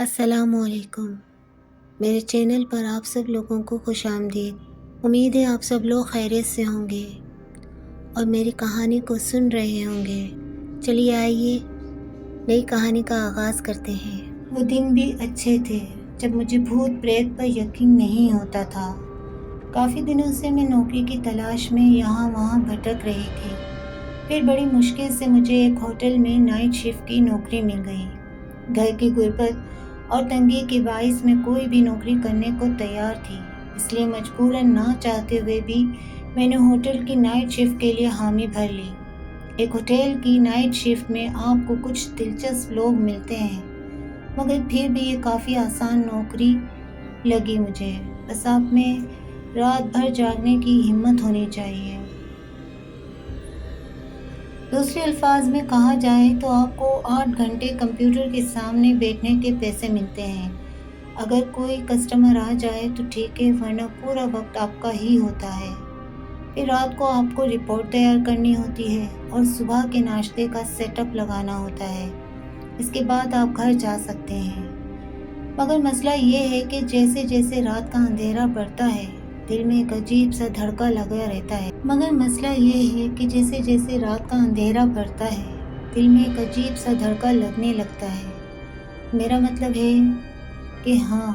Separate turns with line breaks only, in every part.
السلام علیکم۔ میرے چینل پر آپ سب لوگوں کو خوش آمدید۔ امید ہے آپ سب لوگ خیریت سے ہوں گے اور میری کہانی کو سن رہے ہوں گے۔ چلیے آئیے نئی کہانی کا آغاز کرتے ہیں۔ وہ دن بھی اچھے تھے جب مجھے بھوت پریت پر یقین نہیں ہوتا تھا۔ کافی دنوں سے میں نوکری کی تلاش میں یہاں وہاں بھٹک رہی تھی۔ پھر بڑی مشکل سے مجھے ایک ہوٹل میں نائٹ شفٹ کی نوکری مل گئی۔ گھر کی غربت اور تنگی کے باعث میں کوئی بھی نوکری کرنے کو تیار تھی، اس لیے مجبوراً نہ چاہتے ہوئے بھی میں نے ہوٹل کی نائٹ شفٹ کے لیے حامی بھر لی۔ ایک ہوٹل کی نائٹ شفٹ میں آپ کو کچھ دلچسپ لوگ ملتے ہیں، مگر پھر بھی یہ کافی آسان نوکری لگی مجھے۔ بس آپ میں رات بھر جاگنے کی ہمت ہونی چاہیے۔ دوسرے الفاظ میں کہا جائے تو آپ کو 8 گھنٹے کمپیوٹر کے سامنے بیٹھنے کے پیسے ملتے ہیں۔ اگر کوئی کسٹمر آ جائے تو ٹھیک ہے، ورنہ پورا وقت آپ کا ہی ہوتا ہے۔ پھر رات کو آپ کو رپورٹ تیار کرنی ہوتی ہے اور صبح کے ناشتے کا سیٹ اپ لگانا ہوتا ہے۔ اس کے بعد آپ گھر جا سکتے ہیں۔ مگر مسئلہ یہ ہے کہ جیسے جیسے رات کا اندھیرا بڑھتا ہے، دل میں ایک عجیب سا دھڑکا لگا رہتا ہے۔ لگنے لگتا ہے۔ میرا مطلب ہے کہ ہاں،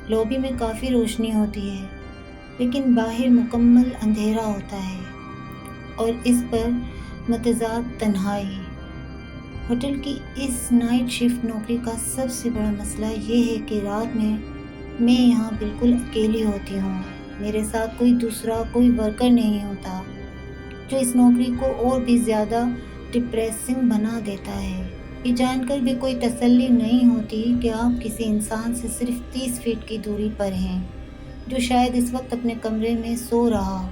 لوبی میں کافی روشنی ہوتی ہے، لیکن باہر مکمل اندھیرا ہوتا ہے اور اس پر متضاد تنہائی۔ ہوٹل کی اس نائٹ شفٹ نوکری کا سب سے بڑا مسئلہ یہ ہے کہ رات میں یہاں بالکل اکیلی ہوتی ہوں۔ میرے ساتھ کوئی ورکر نہیں ہوتا، جو اس نوکری کو اور بھی زیادہ ڈپریسنگ بنا دیتا ہے۔ یہ جان کر بھی کوئی تسلی نہیں ہوتی کہ آپ کسی انسان سے صرف 30 فٹ کی دوری پر ہیں، جو شاید اس وقت اپنے کمرے میں سو رہا ہو۔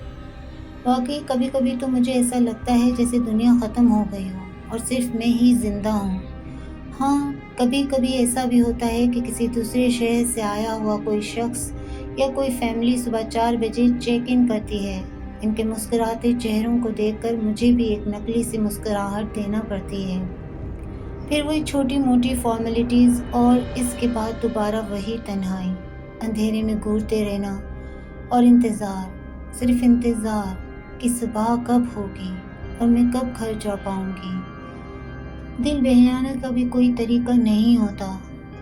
واقعی کبھی کبھی تو مجھے ایسا لگتا ہے جیسے دنیا ختم ہو گئی ہو اور صرف میں ہی زندہ ہوں۔ ہاں، کبھی کبھی ایسا بھی ہوتا ہے کہ کسی دوسرے شہر سے آیا ہوا کوئی شخص یا کوئی فیملی صبح 4 بجے چیک ان کرتی ہے۔ ان کے مسکراتے چہروں کو دیکھ کر مجھے بھی ایک نقلی سی مسکراہٹ دینا پڑتی ہے۔ پھر وہی چھوٹی موٹی فارمیلٹیز اور اس کے بعد دوبارہ وہی تنہائی، اندھیرے میں گھورتے رہنا اور انتظار، صرف انتظار کہ صبح کب ہوگی اور میں کب گھر جا پاؤں گی۔ دل بہلانے کا بھی کوئی طریقہ نہیں ہوتا۔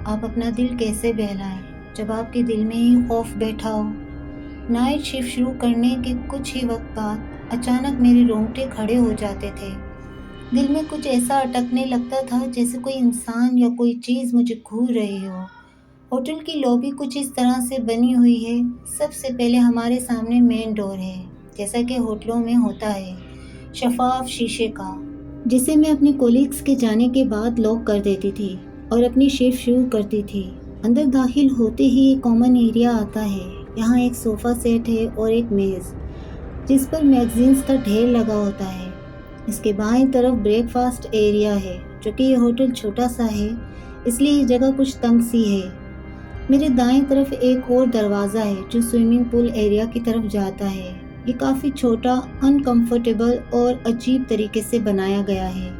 آپ اپنا دل کیسے بہلائیں جب آپ کے دل میں ہی خوف بیٹھا ہو؟ نائٹ شفٹ شروع کرنے کے کچھ ہی وقت بعد اچانک میرے رونگٹے کھڑے ہو جاتے تھے۔ دل میں کچھ ایسا اٹکنے لگتا تھا جیسے کوئی انسان یا کوئی چیز مجھے گھور رہی ہو۔ ہوٹل کی لابی کچھ اس طرح سے بنی ہوئی ہے۔ سب سے پہلے ہمارے سامنے مین ڈور ہے، جیسا کہ ہوٹلوں میں ہوتا ہے، شفاف شیشے کا، جسے میں اپنی کولیگز کے جانے کے بعد لاک کر دیتی تھی اور اپنی شفٹ شروع کرتی تھی۔ اندر داخل ہوتے ہی ایک کامن ایریا آتا ہے۔ یہاں ایک صوفہ سیٹ ہے اور ایک میز، جس پر میگزینز کا ڈھیر لگا ہوتا ہے۔ اس کے بائیں طرف بریک فاسٹ ایریا ہے، جو کہ یہ ہوٹل چھوٹا سا ہے، اس لیے یہ جگہ کچھ تنگ سی ہے۔ میرے دائیں طرف ایک اور دروازہ ہے جو سوئمنگ پول ایریا کی طرف جاتا ہے۔ یہ کافی چھوٹا، انکمفرٹیبل اور عجیب طریقے سے بنایا گیا ہے۔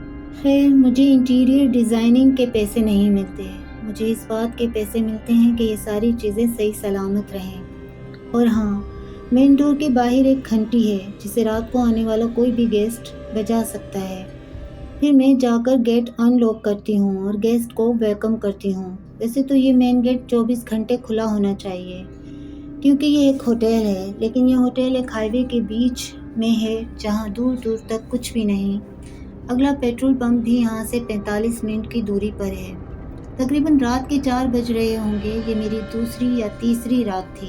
خیر، مجھے انٹیریئر ڈیزائننگ کے پیسے نہیں ملتے، مجھے اس بات کے پیسے ملتے ہیں کہ یہ ساری چیزیں صحیح سلامت رہیں۔ اور ہاں، مین ڈور کے باہر ایک گھنٹی ہے جسے رات کو آنے والا کوئی بھی گیسٹ بجا سکتا ہے۔ پھر میں جا کر گیٹ ان لاک کرتی ہوں اور گیسٹ کو ویلکم کرتی ہوں۔ ویسے تو یہ مین گیٹ 24 گھنٹے کھلا ہونا چاہیے، کیونکہ یہ ایک ہوٹل ہے، لیکن یہ ہوٹل ایک ہائی وے کے بیچ میں ہے جہاں دور دور تک کچھ بھی نہیں۔ اگلا پیٹرول پمپ بھی یہاں سے 45 منٹ کی دوری پر ہے۔ تقریباً رات کے 4 بج رہے ہوں گے۔ یہ میری دوسری یا تیسری رات تھی،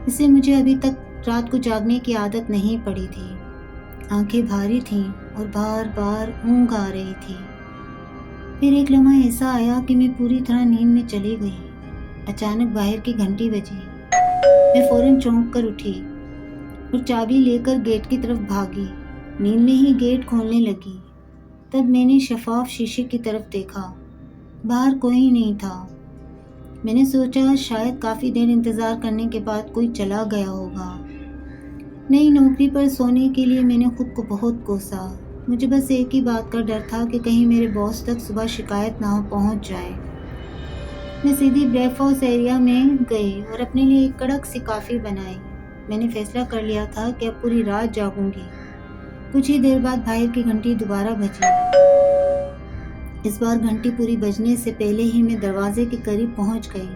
اس سے مجھے ابھی تک رات کو جاگنے کی عادت نہیں پڑی تھی۔ آنکھیں بھاری تھیں اور بار بار اونگ آ رہی تھی۔ پھر ایک لمحہ ایسا آیا کہ میں پوری طرح نیند میں چلی گئی۔ اچانک باہر کی گھنٹی بجی۔ میں فوراً چونک کر اٹھی اور چابی لے کر گیٹ کی طرف بھاگی۔ نیند میں ہی گیٹ کھولنے لگی۔ تب میں نے شفاف شیشے کی طرف دیکھا۔ باہر کوئی نہیں تھا۔ میں نے سوچا شاید کافی دیر انتظار کرنے کے بعد کوئی چلا گیا ہوگا۔ نئی نوکری پر سونے کے لیے میں نے خود کو بہت کوسا۔ مجھے بس ایک ہی بات کا ڈر تھا کہ کہیں میرے باس تک صبح شکایت نہ پہنچ جائے۔ میں سیدھی بریک ہاؤس ایریا میں گئی اور اپنے لیے ایک کڑک سی کافی بنائی۔ میں نے فیصلہ کر لیا تھا کہ اب پوری رات جاگوں گی۔ کچھ ہی دیر بعد باہر کی گھنٹی دوبارہ بجی۔ اس بار گھنٹی پوری بجنے سے پہلے ہی میں دروازے کے قریب پہنچ گئی،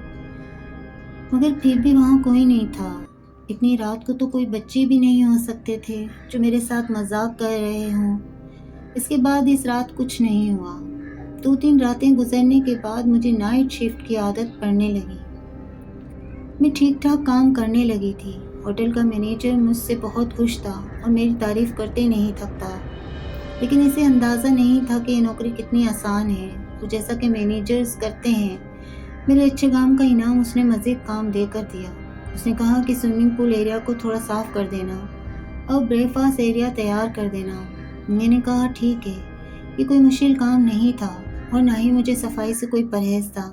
مگر پھر بھی وہاں کوئی نہیں تھا۔ اتنی رات کو تو کوئی بچے بھی نہیں ہو سکتے تھے جو میرے ساتھ مذاق کر رہے ہوں۔ اس کے بعد اس رات کچھ نہیں ہوا۔ 2-3 راتیں گزرنے کے بعد مجھے نائٹ شفٹ کی عادت پڑنے لگی۔ میں ٹھیک ٹھاک کام کرنے لگی تھی۔ ہوٹل کا مینیجر مجھ سے بہت خوش تھا اور میری تعریف کرتے نہیں تھکتا، لیکن اسے اندازہ نہیں تھا کہ یہ نوکری کتنی آسان ہے اور جیسا کہ مینیجرز کرتے ہیں۔ میرے اچھے کام کا انعام اس نے مزید کام دے کر دیا۔ اس نے کہا کہ سوئمنگ پول ایریا کو تھوڑا صاف کر دینا اور بریک فاسٹ ایریا تیار کر دینا۔ میں نے کہا ٹھیک ہے، یہ کوئی مشکل کام نہیں تھا اور نہ ہی مجھے صفائی سے کوئی پرہیز تھا۔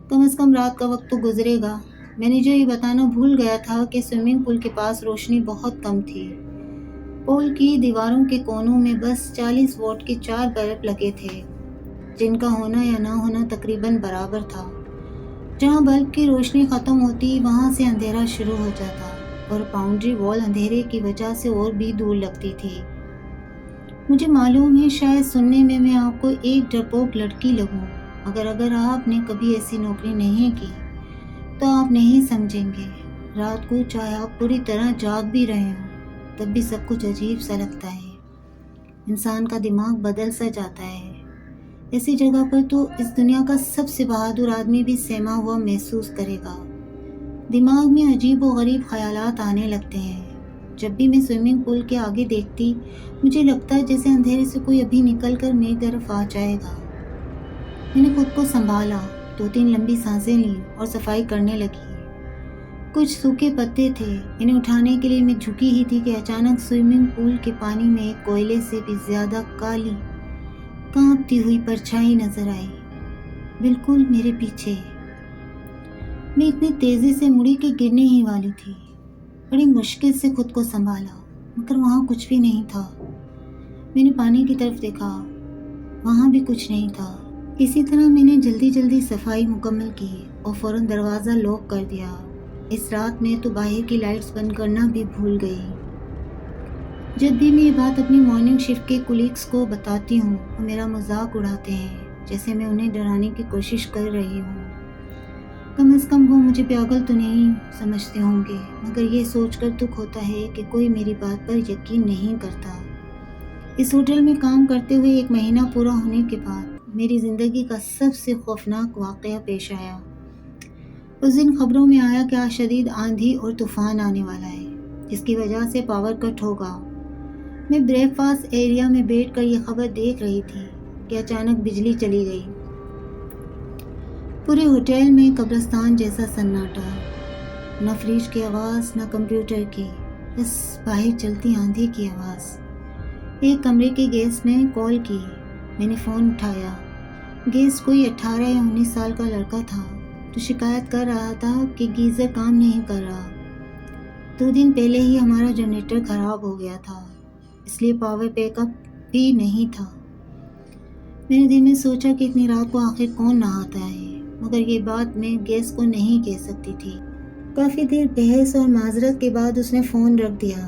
کم از کم رات کا وقت تو گزرے گا۔ مینیجر یہ بتانا بھول گیا تھا کہ سوئمنگ پول کے پاس روشنی بہت کم تھی۔ پول کی دیواروں کے کونوں میں بس 40 واٹ کے 4 بلب لگے تھے، جن کا ہونا یا نہ ہونا تقریباً برابر تھا۔ جہاں بلب کی روشنی ختم ہوتی وہاں سے اندھیرا شروع ہو جاتا اور باؤنڈری وال اندھیرے کی وجہ سے اور بھی دور لگتی تھی۔ مجھے معلوم ہے شاید سننے میں آپ کو ایک ڈرپوک لڑکی لگوں، مگر اگر آپ نے کبھی ایسی نوکری نہیں کی تو آپ نہیں سمجھیں گے۔ رات کو چاہے آپ پوری طرح جاگ بھی رہے ہوں تب بھی سب کچھ عجیب سا لگتا ہے۔ انسان کا دماغ بدل سا جاتا ہے۔ ایسی جگہ پر تو اس دنیا کا سب سے بہادر آدمی بھی سہما ہوا محسوس کرے گا۔ دماغ میں عجیب و غریب خیالات آنے لگتے ہیں۔ جب بھی میں سوئمنگ پول کے آگے دیکھتی مجھے لگتا ہے جیسے اندھیرے سے کوئی ابھی نکل کر میری طرف آ جائے گا۔ میں نے خود کو سنبھالا، 2-3 لمبی سانسیں لیں اور صفائی کرنے لگی۔ کچھ سوکھے پتے تھے، انہیں اٹھانے کے لیے میں جھکی ہی تھی کہ اچانک سوئمنگ پول کے پانی میں ایک کوئلے سے بھی زیادہ کالی کانپتی ہوئی پرچھائی نظر آئی، بالکل میرے پیچھے۔ میں اتنی تیزی سے مڑی کہ گرنے ہی والی تھی۔ بڑی مشکل سے خود کو سنبھالا، مگر وہاں کچھ بھی نہیں تھا۔ میں نے پانی کی طرف دیکھا، وہاں بھی کچھ نہیں تھا۔ اسی طرح میں نے جلدی صفائی مکمل کی اور فوراً دروازہ لاک کر دیا۔ اس رات میں تو باہر کی لائٹس بند کرنا بھی بھول گئی۔ جب بھی میں یہ بات اپنی مارننگ شفٹ کے کولیگس کو بتاتی ہوں وہ میرا مذاق اڑاتے ہیں، جیسے میں انہیں ڈرانے کی کوشش کر رہی ہوں۔ کم از کم وہ مجھے پاگل تو نہیں سمجھتے ہوں گے، مگر یہ سوچ کر دکھ ہوتا ہے کہ کوئی میری بات پر یقین نہیں کرتا۔ اس ہوٹل میں کام کرتے ہوئے 1 مہینہ پورا ہونے کے بعد میری زندگی کا سب سے خوفناک واقعہ پیش آیا۔ اس دن خبروں میں آیا کہ آج شدید آندھی اور طوفان آنے والا ہے، جس کی وجہ سے پاور کٹ ہوگا۔ میں بریک فاسٹ ایریا میں بیٹھ کر یہ خبر دیکھ رہی تھی کہ اچانک بجلی چلی گئی۔ پورے ہوٹل میں قبرستان جیسا سناٹا، نہ فریج کی آواز نہ کمپیوٹر کی، بس باہر چلتی آندھی کی آواز۔ ایک کمرے کے گیسٹ نے کال کی۔ میں نے فون اٹھایا۔ گیسٹ کوئی 18 یا 19 سال کا لڑکا تھا جو شکایت کر رہا تھا کہ گیزر کام نہیں کر رہا۔ 2 دن پہلے ہی ہمارا جنریٹر خراب ہو گیا تھا، اس لیے پاور بیک اپ بھی نہیں تھا۔ میں نے دل میں سوچا کہ اتنی رات کو آخر کون نہاتا ہے، مگر یہ بات میں گیس کو نہیں کہہ سکتی تھی۔ کافی دیر بحث اور معذرت کے بعد اس نے فون رکھ دیا۔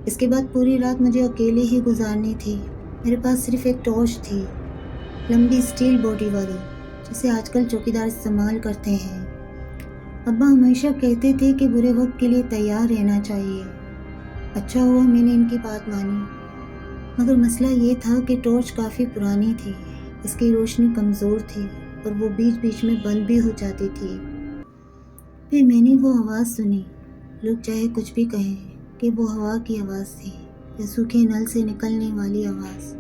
اس کے بعد پوری رات مجھے اکیلے ہی گزارنی تھی۔ میرے پاس صرف ایک ٹارچ تھی، لمبی اسٹیل باڈی والی، جسے آج کل چوکیدار استعمال کرتے ہیں۔ ابا ہمیشہ کہتے تھے کہ برے وقت کے لیے تیار رہنا چاہیے۔ اچھا ہوا میں نے ان کی بات مانی، مگر مسئلہ یہ تھا کہ ٹارچ کافی پرانی تھی، اس کی روشنی کمزور تھی اور وہ بیچ میں بند بھی ہو جاتی تھی۔ پھر میں نے وہ آواز سنی، لوگ چاہے کچھ بھی کہیں کہ وہ ہوا کی آواز تھی یا سوکھے نل سے نکلنے والی آواز،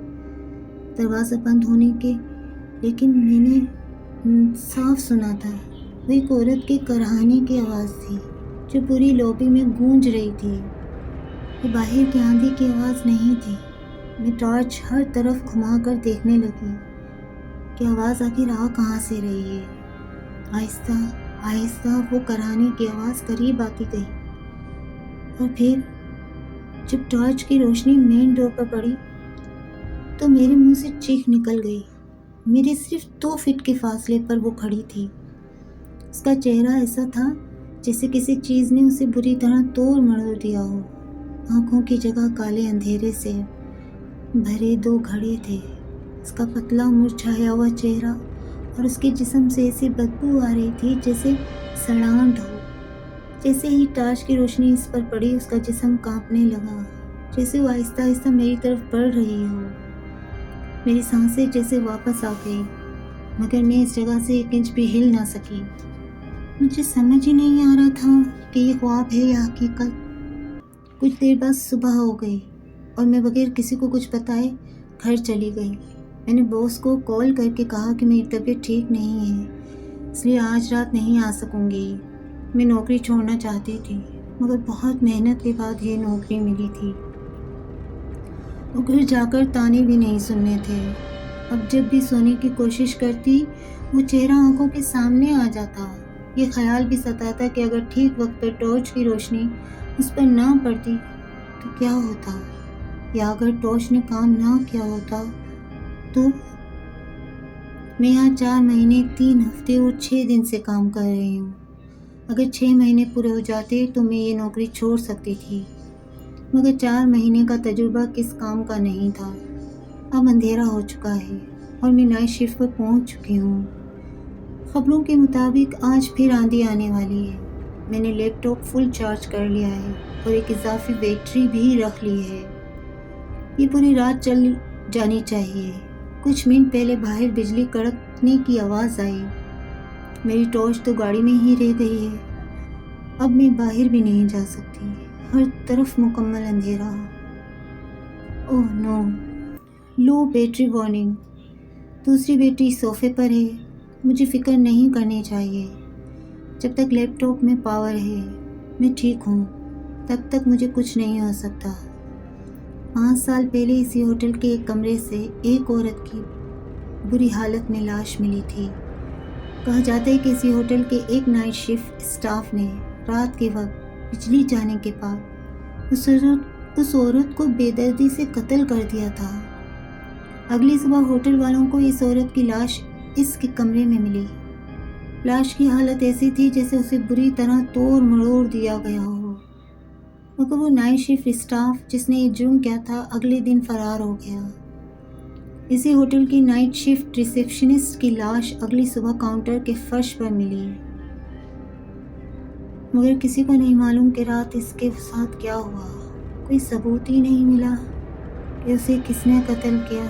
دروازہ بند ہونے کے، لیکن میں نے صاف سنا تھا۔ وہ ایک عورت کے کرہانے کی آواز تھی جو پوری لابی میں گونج رہی تھی۔ یہ باہر کی آندھی کی آواز نہیں تھی۔ میں ٹارچ ہر طرف گھما کر دیکھنے لگی کہ آواز آخر آ کہاں سے رہی ہے۔ آہستہ آہستہ وہ کرہانے کی آواز قریب آتی گئی، اور پھر جب ٹارچ کی روشنی مین ڈور پر پڑی تو میرے منہ سے چیخ نکل گئی۔ میرے صرف 2 فٹ کے فاصلے پر وہ کھڑی تھی، اس کا چہرہ ایسا تھا جیسے کسی چیز نے اسے بری طرح توڑ مروڑ دیا ہو۔ آنکھوں کی جگہ کالے اندھیرے سے بھرے 2 گھڑے تھے۔ اس کا پتلا مرجھایا ہوا چہرہ اور اس کے جسم سے ایسی بدبو آ رہی تھی جیسے سڑانٹ ہو۔ جیسے ہی ٹارچ کی روشنی اس پر پڑی اس کا جسم کانپنے لگا، جیسے وہ آہستہ آہستہ میری طرف بڑھ رہی ہو۔ میری سانسیں جیسے واپس آ گئی، مگر میں اس جگہ سے 1 انچ بھی ہل نہ سکی۔ مجھے سمجھ ہی نہیں آ رہا تھا کہ یہ خواب ہے یا حقیقت۔ کچھ دیر بعد صبح ہو گئی اور میں بغیر کسی کو کچھ بتائے گھر چلی گئی۔ میں نے باس کو کال کر کے کہا کہ میری طبیعت ٹھیک نہیں ہے، اس لیے آج رات نہیں آ سکوں گی۔ میں نوکری چھوڑنا چاہتی تھی، مگر بہت محنت کے بعد یہ نوکری ملی تھی اور گھر جا کر تانے بھی نہیں سننے تھے۔ اب جب بھی سونے کی کوشش کرتی وہ چہرہ آنکھوں کے سامنے آ جاتا۔ یہ خیال بھی ستاتا کہ اگر ٹھیک وقت پر ٹارچ کی روشنی اس پر نہ پڑتی تو کیا ہوتا، یا اگر ٹارچ نے کام نہ کیا ہوتا تو۔ میں یہاں 4 مہینے 3 ہفتے اور 6 دن سے کام کر رہی ہوں۔ اگر 6 مہینے پورے ہو جاتے تو میں یہ نوکری چھوڑ سکتی تھی، مگر 4 مہینے کا تجربہ کس کام کا نہیں تھا۔ اب اندھیرا ہو چکا ہے اور میں نائٹ شفٹ پر پہنچ چکی ہوں۔ خبروں کے مطابق آج پھر آندھی آنے والی ہے۔ میں نے لیپ ٹاپ فل چارج کر لیا ہے اور ایک اضافی بیٹری بھی رکھ لی ہے۔ یہ پوری رات چل جانی چاہیے۔ کچھ منٹ پہلے باہر بجلی کڑکنے کی آواز آئی۔ میری ٹارچ تو گاڑی میں ہی رہ گئی ہے۔ اب میں باہر بھی نہیں جا سکتی، ہر طرف مکمل اندھیرا۔ اوہ نو، لو بیٹری وارننگ۔ دوسری بیٹری صوفے پر ہے۔ مجھے فکر نہیں کرنی چاہیے۔ جب تک لیپ ٹاپ میں پاور ہے میں ٹھیک ہوں، تب تک مجھے کچھ نہیں ہو سکتا۔ 5 سال پہلے اسی ہوٹل کے ایک کمرے سے ایک عورت کی بری حالت میں لاش ملی تھی۔ کہا جاتا ہے کہ اسی ہوٹل کے ایک نائٹ شفٹ اسٹاف نے رات کے وقت بجلی جانے کے بعد اس عورت کو بے دردی سے قتل کر دیا تھا۔ اگلی صبح ہوٹل والوں کو اس عورت کی لاش اس کے کمرے میں ملی۔ لاش کی حالت ایسی تھی جیسے اسے بری طرح توڑ مروڑ دیا گیا ہو، مگر وہ نائٹ شفٹ اسٹاف جس نے یہ جرم کیا تھا اگلے دن فرار ہو گیا۔ اسی ہوٹل کی نائٹ شفٹ ریسیپشنسٹ کی لاش اگلی صبح کاؤنٹر کے فرش پر ملی، مگر کسی کو نہیں معلوم کہ رات اس کے ساتھ کیا ہوا۔ کوئی ثبوت ہی نہیں ملا کہ اسے کس نے قتل کیا۔